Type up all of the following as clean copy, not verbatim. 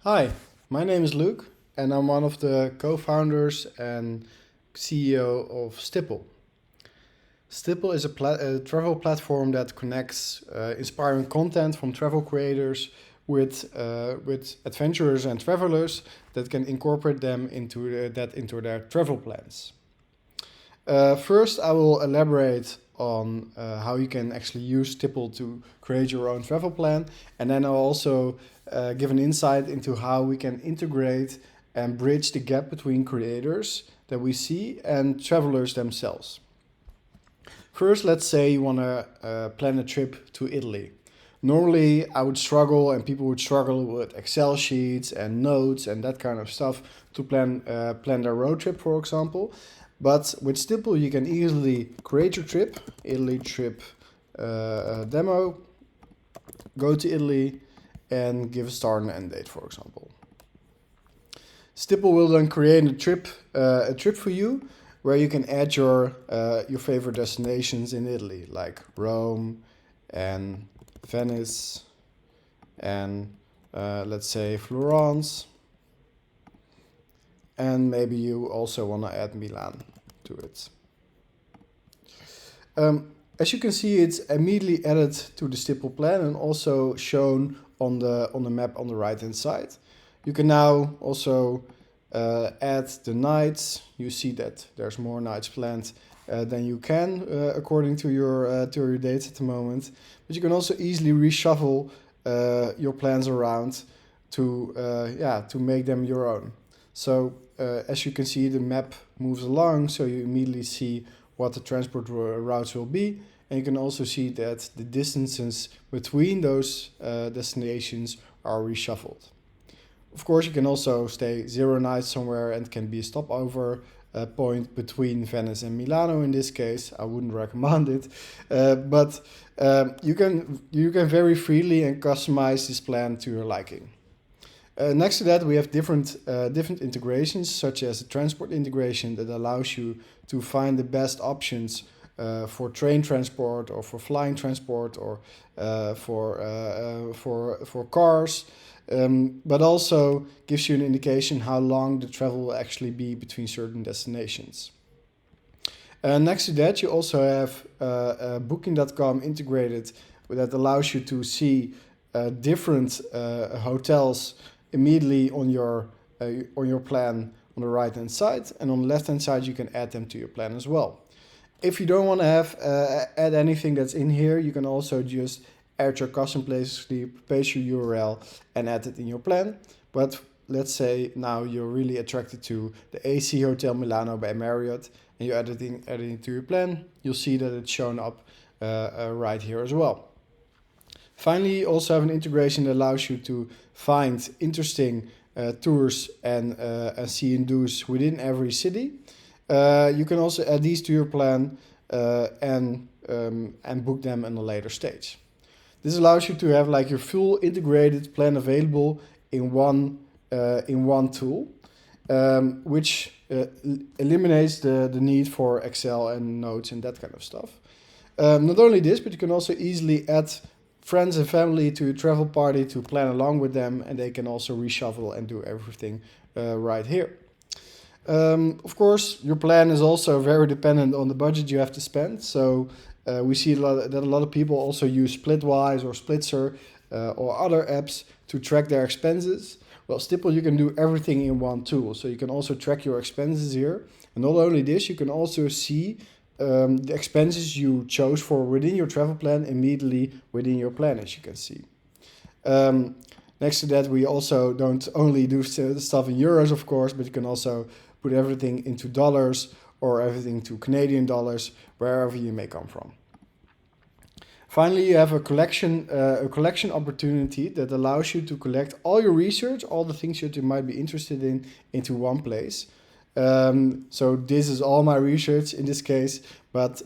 Hi, my name is Luke, and I'm one of the co-founders and CEO of Stippl. Stippl is a travel platform that connects inspiring content from travel creators with adventurers and travelers that can incorporate them into their travel plans. First, I will elaborate on how you can actually use Stippl to create your own travel plan, and then I'll also give an insight into how we can integrate and bridge the gap between creators that we see and travelers themselves. First, let's say you want to plan a trip to Italy. Normally, I would struggle, and people would struggle with Excel sheets and notes and that kind of stuff to plan their road trip, for example. But with Stippl, you can easily create your trip, Italy trip demo, go to Italy, and give a start and end date, for example. Stippl will then create a trip for you, where you can add your favorite destinations in Italy, like Rome and Venice and let's say Florence, and maybe you also want to add Milan to it. As you can see, it's immediately added to the Stippl plan and also shown on the map on the right hand side. You can now also add the nights. You see that there's more nights planned than you can according to your dates at the moment. But you can also easily reshuffle your plans around to make them your own. So as you can see, the map moves along, so you immediately see what the transport routes will be, and you can also see that the distances between those destinations are reshuffled. Of course, you can also stay 0 nights somewhere and can be a stopover point between Venice and Milano. In this case, I wouldn't recommend it, but you can very freely and customize this plan to your liking. Next to that, we have different integrations, such as a transport integration that allows you to find the best options for train transport or for flying transport or for cars, but also gives you an indication how long the travel will actually be between certain destinations. Next to that, you also have Booking.com integrated that allows you to see different hotels immediately on your plan on the right hand side, and on the left hand side you can add them to your plan as well. If you don't want to have add anything that's in here, you can also just add your custom paste your URL and add it in your plan. But let's say now you're really attracted to the AC Hotel Milano by Marriott and you're adding it to your plan, you'll see that it's shown up right here as well. Finally, you also have an integration that allows you to find interesting tours and see and do's within every city. You can also add these to your plan and book them in a later stage. This allows you to have like your full integrated plan available in one tool, which eliminates the need for Excel and notes and that kind of stuff. Not only this, but you can also easily add friends and family to a travel party to plan along with them, and they can also reshuffle and do everything right here. Of course, your plan is also very dependent on the budget you have to spend. So we see that a lot of people also use Splitwise or Splitzer or other apps to track their expenses. Well, Stippl, you can do everything in one tool. So you can also track your expenses here. And not only this, you can also see the expenses you chose for within your travel plan immediately within your plan, as you can see. Next to that, we also don't only do stuff in euros, of course, but you can also put everything into dollars or everything to Canadian dollars, wherever you may come from. Finally, you have a collection opportunity that allows you to collect all your research, all the things that you might be interested in, into one place. So this is all my research in this case, but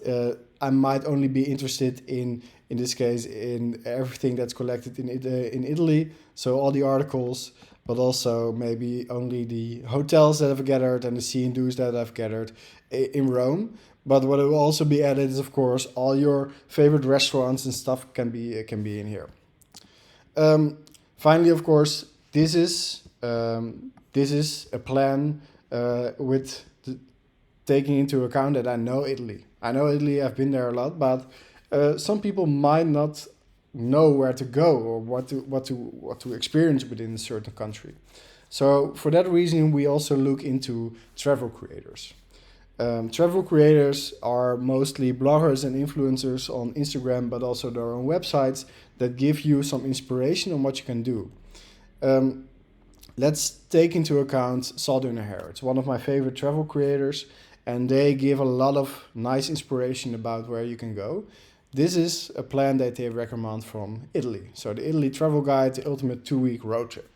I might only be interested in this case, in everything that's collected in Italy. So all the articles, but also maybe only the hotels that I've gathered and the see and do's that I've gathered in Rome. But what will also be added is, of course, all your favorite restaurants and stuff can be in here. Finally, of course, this is this is a plan with taking into account that I know Italy. I know Italy, I've been there a lot, but some people might not know where to go or what to experience within a certain country. So for that reason, we also look into travel creators. Travel creators are mostly bloggers and influencers on Instagram, but also their own websites that give you some inspiration on what you can do. Let's take into account Southern Hair. It's one of my favorite travel creators, and they give a lot of nice inspiration about where you can go. This is a plan that they recommend from Italy. So the Italy Travel Guide, the ultimate 2-week road trip.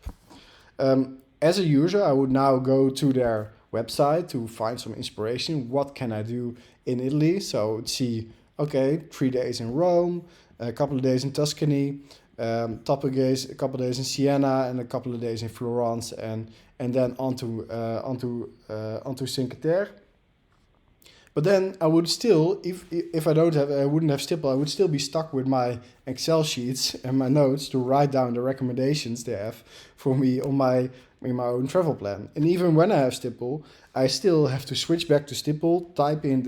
As a user, I would now go to their website to find some inspiration. What can I do in Italy? So I would see, okay, 3 days in Rome, a couple of days in Tuscany, a couple of days in Siena, and a couple of days in Florence, and then onto Cinque Terre. But then I would still, if I wouldn't have Stippl, I would still be stuck with my Excel sheets and my notes to write down the recommendations they have for me in my own travel plan. And even when I have Stippl, I still have to switch back to Stippl, type in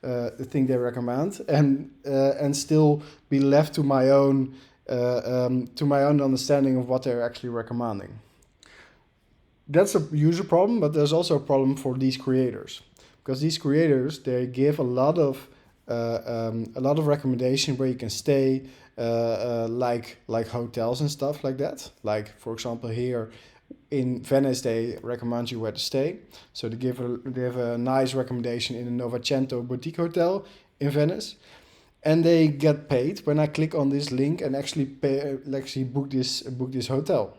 the thing they recommend, and still be left to my own understanding of what they're actually recommending. That's a user problem, but there's also a problem for these creators. Because these creators, they give a lot of recommendation where you can stay, like hotels and stuff like that. Like, for example, here in Venice, they recommend you where to stay. So they have a nice recommendation in the Novecento boutique hotel in Venice, and they get paid when I click on this link and actually book this hotel.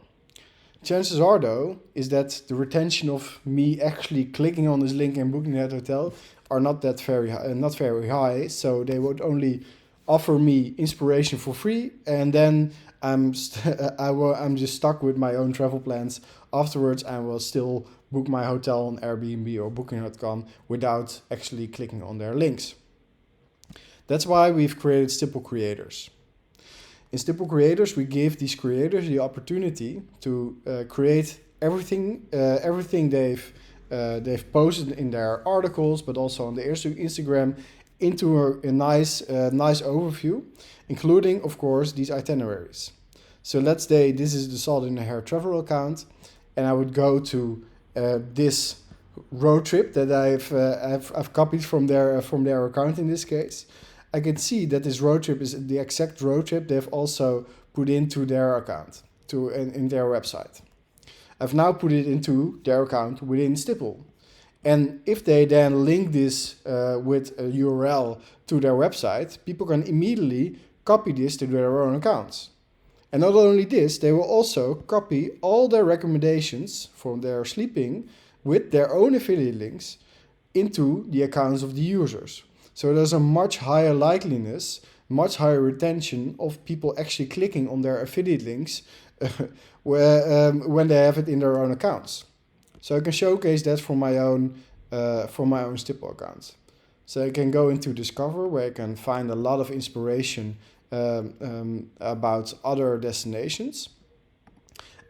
Chances are, though, is that the retention of me actually clicking on this link and booking that hotel are not very high. So they would only offer me inspiration for free, and then I'm just stuck with my own travel plans. Afterwards, I will still book my hotel on Airbnb or Booking.com without actually clicking on their links. That's why we've created Stippl Creators. In Stippl Creators, we give these creators the opportunity to create everything they've posted in their articles, but also on their Instagram, into a nice overview, including, of course, these itineraries. So let's say this is the Southern Hair travel account, and I would go to this road trip that I've copied from their account in this case. I can see that this road trip is the exact road trip they've also put into their account, in their website. I've now put it into their account within Stippl. And if they then link this with a URL to their website, people can immediately copy this to their own accounts. And not only this, they will also copy all their recommendations from their sleeping with their own affiliate links into the accounts of the users. So there's a much higher likeliness, much higher retention of people actually clicking on their affiliate links when they have it in their own accounts. So I can showcase that for my own Stippl accounts. So I can go into Discover, where I can find a lot of inspiration about other destinations.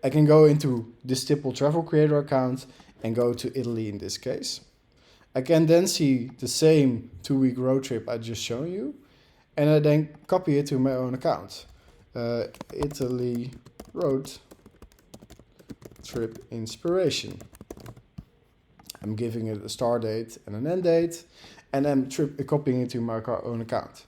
I can go into the Stippl Travel Creator account and go to Italy in this case. I can then see the same 2-week road trip I just shown you, and I then copy it to my own account. Italy road trip inspiration. I'm giving it a start date and an end date, and I'm copying it to my own account.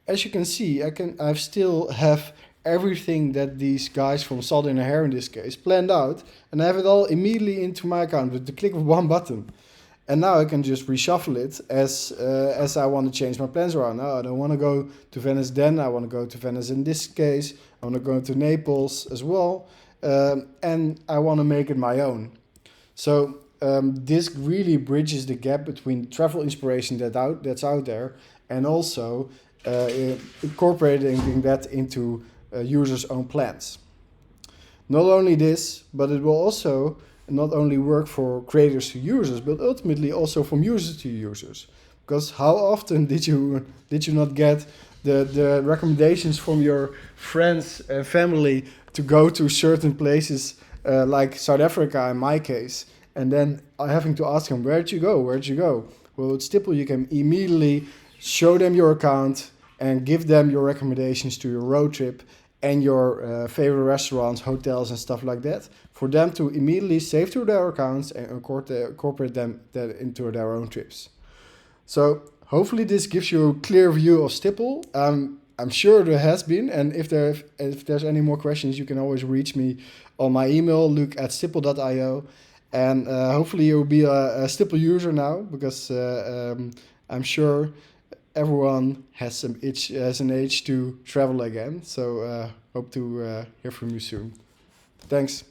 As you can see, I still have everything that these guys from Southern Hair in this case planned out, and I have it all immediately into my account with the click of one button. And now I can just reshuffle it as I want to change my plans around. Now I don't want to go to Venice then. I want to go to Venice in this case. I want to go to Naples as well. And I want to make it my own. So this really bridges the gap between travel inspiration that's out there and also incorporating that into users' own plans. Not only this, but it will also not only work for creators to users, but ultimately also from users to users. Because how often did you not get the recommendations from your friends and family to go to certain places like South Africa in my case, and then having to ask them, where'd you go? Where'd you go? Well, with Stippl, you can immediately show them your account and give them your recommendations to your road trip and your favorite restaurants, hotels, and stuff like that, for them to immediately save to their accounts and incorporate them that into their own trips. So hopefully this gives you a clear view of Stippl. I'm sure there has been, and if there's any more questions, you can always reach me on my email, luke@stippl.io. And hopefully you'll be a Stippl user now, because I'm sure everyone has an age to travel again. So hope to hear from you soon. Thanks.